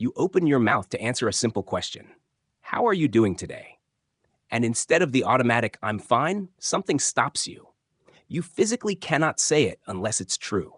You open your mouth to answer a simple question. How are you doing today? And instead of the automatic, I'm fine, something stops you. You physically cannot say it unless it's true.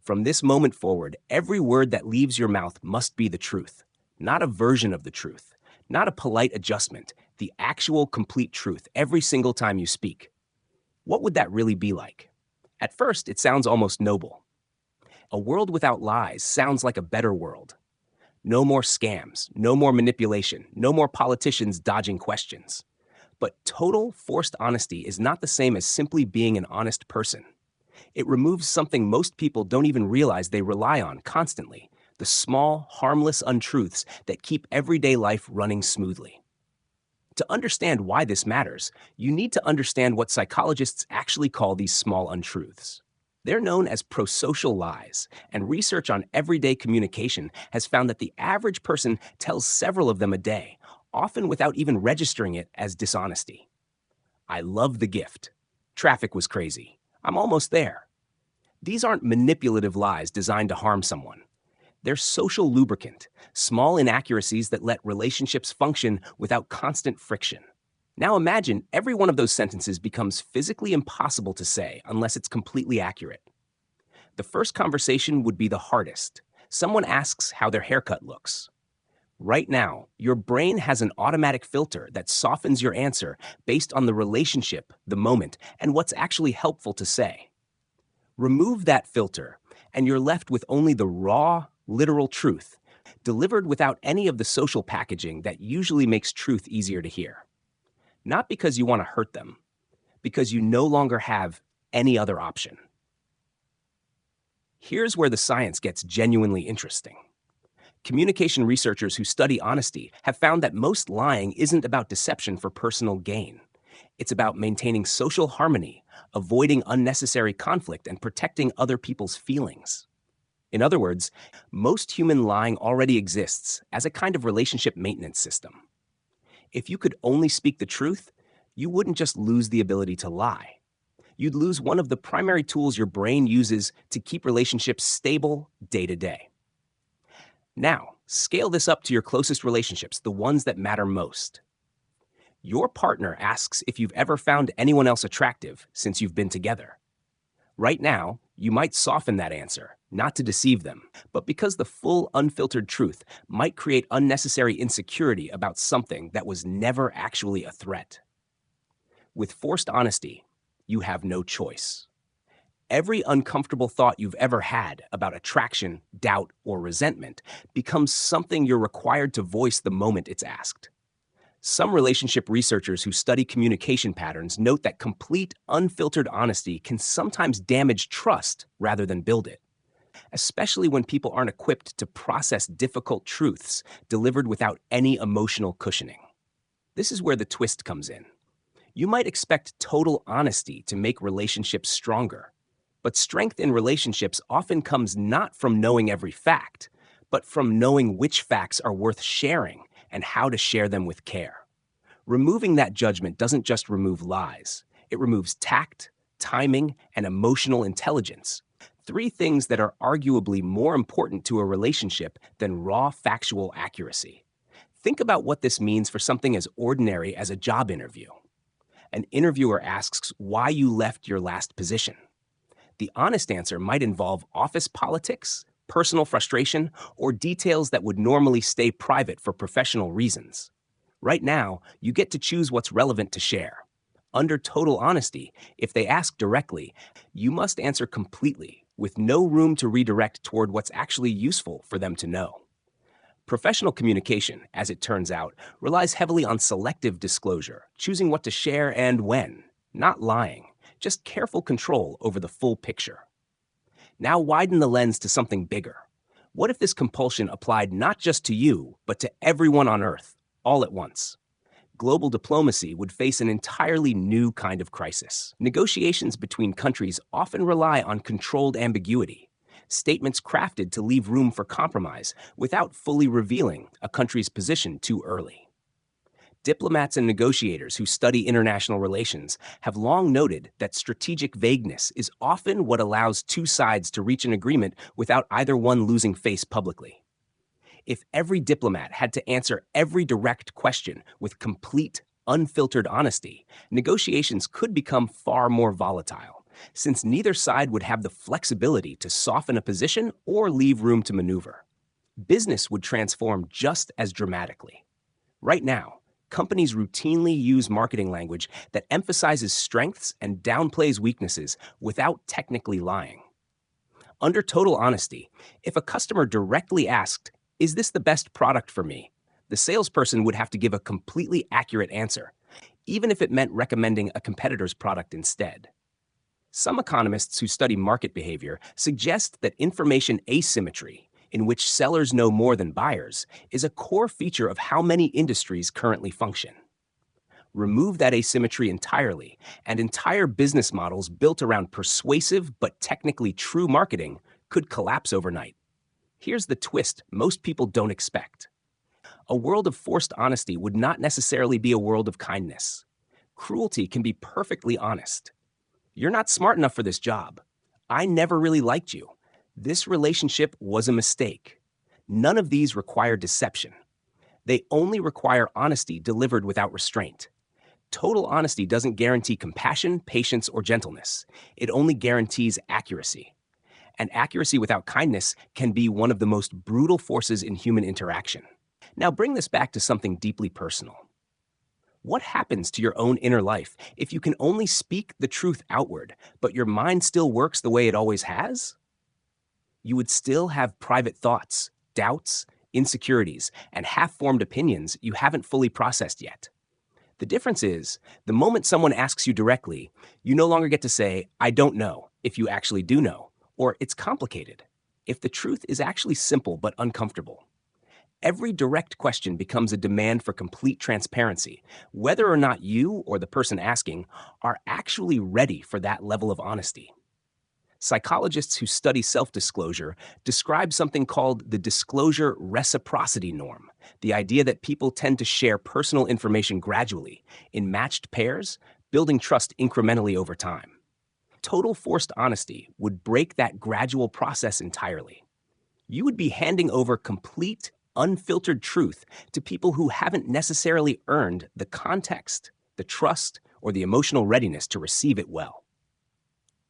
From this moment forward, every word that leaves your mouth must be the truth, not a version of the truth, not a polite adjustment, the actual complete truth every single time you speak. What would that really be like? At first, it sounds almost noble. A world without lies sounds like a better world. No more scams, no more manipulation, no more politicians dodging questions. But total forced honesty is not the same as simply being an honest person. It removes something most people don't even realize they rely on constantly, the small, harmless untruths that keep everyday life running smoothly. To understand why this matters, you need to understand what psychologists actually call these small untruths. They're known as prosocial lies, and research on everyday communication has found that the average person tells several of them a day, often without even registering it as dishonesty. I love the gift. Traffic was crazy. I'm almost there. These aren't manipulative lies designed to harm someone. They're social lubricant, small inaccuracies that let relationships function without constant friction. Now imagine every one of those sentences becomes physically impossible to say unless it's completely accurate. The first conversation would be the hardest. Someone asks how their haircut looks. Right now, your brain has an automatic filter that softens your answer based on the relationship, the moment, and what's actually helpful to say. Remove that filter, and you're left with only the raw, literal truth, delivered without any of the social packaging that usually makes truth easier to hear. Not because you want to hurt them, because you no longer have any other option. Here's where the science gets genuinely interesting. Communication researchers who study honesty have found that most lying isn't about deception for personal gain. It's about maintaining social harmony, avoiding unnecessary conflict, and protecting other people's feelings. In other words, most human lying already exists as a kind of relationship maintenance system. If you could only speak the truth, you wouldn't just lose the ability to lie. You'd lose one of the primary tools your brain uses to keep relationships stable day to day. Now, scale this up to your closest relationships, the ones that matter most. Your partner asks if you've ever found anyone else attractive since you've been together. Right now, you might soften that answer, not to deceive them, but because the full, unfiltered truth might create unnecessary insecurity about something that was never actually a threat. With forced honesty, you have no choice. Every uncomfortable thought you've ever had about attraction, doubt, or resentment becomes something you're required to voice the moment it's asked. Some relationship researchers who study communication patterns note that complete, unfiltered honesty can sometimes damage trust rather than build it, especially when people aren't equipped to process difficult truths delivered without any emotional cushioning. This is where the twist comes in. You might expect total honesty to make relationships stronger, but strength in relationships often comes not from knowing every fact, but from knowing which facts are worth sharing and how to share them with care. Removing that judgment doesn't just remove lies. It removes tact, timing, and emotional intelligence. Three things that are arguably more important to a relationship than raw factual accuracy. Think about what this means for something as ordinary as a job interview. An interviewer asks why you left your last position. The honest answer might involve office politics, personal frustration, or details that would normally stay private for professional reasons. Right now, you get to choose what's relevant to share. Under total honesty, if they ask directly, you must answer completely, with no room to redirect toward what's actually useful for them to know. Professional communication, as it turns out, relies heavily on selective disclosure, choosing what to share and when, not lying, just careful control over the full picture. Now widen the lens to something bigger. What if this compulsion applied not just to you, but to everyone on Earth, all at once? Global diplomacy would face an entirely new kind of crisis. Negotiations between countries often rely on controlled ambiguity, statements crafted to leave room for compromise without fully revealing a country's position too early. Diplomats and negotiators who study international relations have long noted that strategic vagueness is often what allows two sides to reach an agreement without either one losing face publicly. If every diplomat had to answer every direct question with complete, unfiltered honesty, negotiations could become far more volatile, since neither side would have the flexibility to soften a position or leave room to maneuver. Business would transform just as dramatically. Right now, companies routinely use marketing language that emphasizes strengths and downplays weaknesses without technically lying. Under total honesty, if a customer directly asked, "Is this the best product for me?" the salesperson would have to give a completely accurate answer, even if it meant recommending a competitor's product instead. Some economists who study market behavior suggest that information asymmetry, in which sellers know more than buyers, is a core feature of how many industries currently function. Remove that asymmetry entirely, and entire business models built around persuasive but technically true marketing could collapse overnight. Here's the twist most people don't expect. A world of forced honesty would not necessarily be a world of kindness. Cruelty can be perfectly honest. "You're not smart enough for this job. I never really liked you. This relationship was a mistake." None of these require deception. They only require honesty delivered without restraint. Total honesty doesn't guarantee compassion, patience, or gentleness. It only guarantees accuracy. And accuracy without kindness can be one of the most brutal forces in human interaction. Now bring this back to something deeply personal. What happens to your own inner life if you can only speak the truth outward, but your mind still works the way it always has? You would still have private thoughts, doubts, insecurities, and half-formed opinions you haven't fully processed yet. The difference is, the moment someone asks you directly, you no longer get to say, "I don't know," if you actually do know, or "it's complicated," if the truth is actually simple but uncomfortable. Every direct question becomes a demand for complete transparency, whether or not you or the person asking are actually ready for that level of honesty. Psychologists who study self-disclosure describe something called the disclosure reciprocity norm, the idea that people tend to share personal information gradually, in matched pairs, building trust incrementally over time. Total forced honesty would break that gradual process entirely. You would be handing over complete, unfiltered truth to people who haven't necessarily earned the context, the trust, or the emotional readiness to receive it well.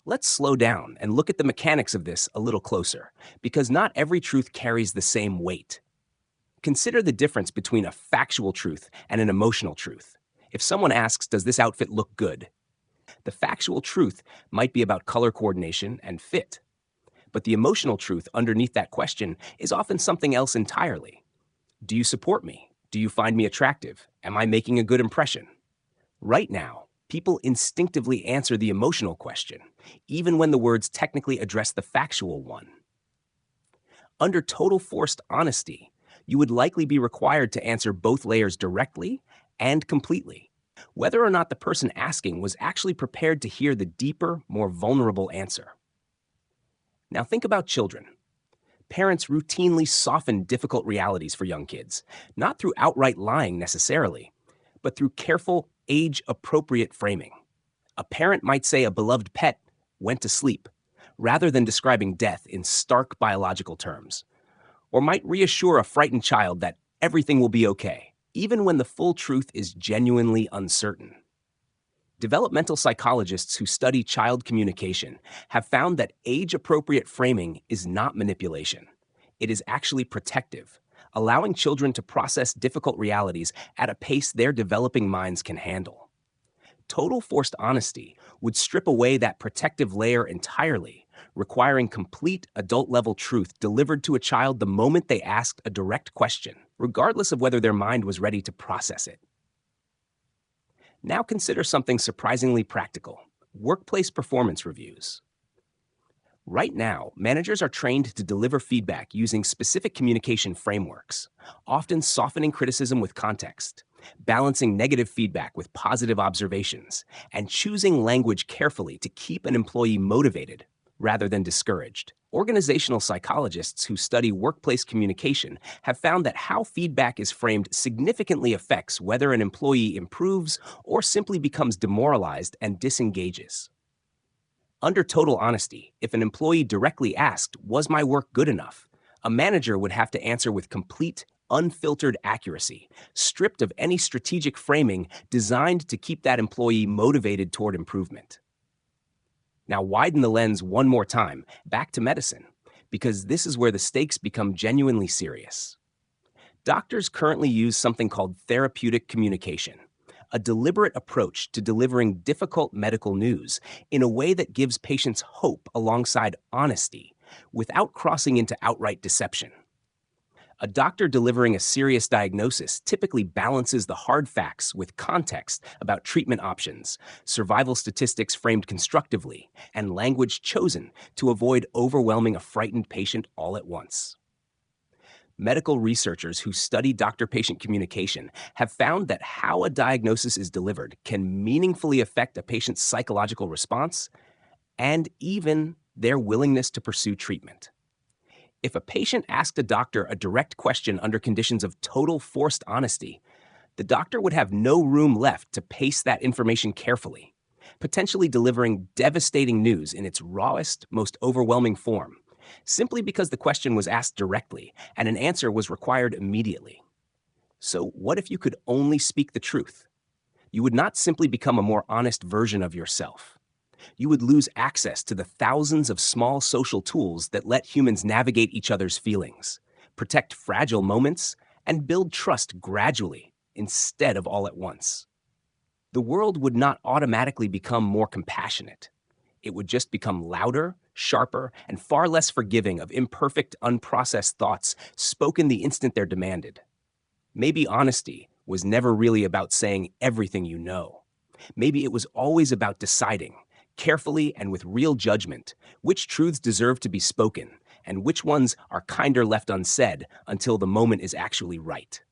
Let's slow down and look at the mechanics of this a little closer, because not every truth carries the same weight. Consider the difference between a factual truth and an emotional truth. If someone asks, "Does this outfit look good?" the factual truth might be about color coordination and fit. But the emotional truth underneath that question is often something else entirely. Do you support me? Do you find me attractive? Am I making a good impression? Right now, people instinctively answer the emotional question, even when the words technically address the factual one. Under total forced honesty, you would likely be required to answer both layers directly and completely, whether or not the person asking was actually prepared to hear the deeper, more vulnerable answer. Now think about children. Parents routinely soften difficult realities for young kids, not through outright lying necessarily, but through careful, age-appropriate framing. A parent might say a beloved pet went to sleep, rather than describing death in stark biological terms, or might reassure a frightened child that everything will be okay, even when the full truth is genuinely uncertain. Developmental psychologists who study child communication have found that age-appropriate framing is not manipulation. It is actually protective, allowing children to process difficult realities at a pace their developing minds can handle. Total forced honesty would strip away that protective layer entirely, requiring complete adult-level truth delivered to a child the moment they asked a direct question, regardless of whether their mind was ready to process it. Now consider something surprisingly practical: workplace performance reviews. Right now, managers are trained to deliver feedback using specific communication frameworks, often softening criticism with context, balancing negative feedback with positive observations, and choosing language carefully to keep an employee motivated rather than discouraged. Organizational psychologists who study workplace communication have found that how feedback is framed significantly affects whether an employee improves or simply becomes demoralized and disengages. Under total honesty, if an employee directly asked, "Was my work good enough?" A manager would have to answer with complete, unfiltered accuracy, stripped of any strategic framing designed to keep that employee motivated toward improvement. Now, widen the lens one more time, back to medicine, because this is where the stakes become genuinely serious. Doctors currently use something called therapeutic communication, a deliberate approach to delivering difficult medical news in a way that gives patients hope alongside honesty, without crossing into outright deception. A doctor delivering a serious diagnosis typically balances the hard facts with context about treatment options, survival statistics framed constructively, and language chosen to avoid overwhelming a frightened patient all at once. Medical researchers who study doctor-patient communication have found that how a diagnosis is delivered can meaningfully affect a patient's psychological response and even their willingness to pursue treatment. If a patient asked a doctor a direct question under conditions of total forced honesty, the doctor would have no room left to pace that information carefully, potentially delivering devastating news in its rawest, most overwhelming form, simply because the question was asked directly and an answer was required immediately. So, what if you could only speak the truth? You would not simply become a more honest version of yourself. You would lose access to the thousands of small social tools that let humans navigate each other's feelings, protect fragile moments, and build trust gradually instead of all at once. The world would not automatically become more compassionate. It would just become louder, sharper, and far less forgiving of imperfect, unprocessed thoughts spoken the instant they're demanded. Maybe honesty was never really about saying everything you know. Maybe it was always about deciding, carefully and with real judgment, which truths deserve to be spoken and which ones are kinder left unsaid until the moment is actually right.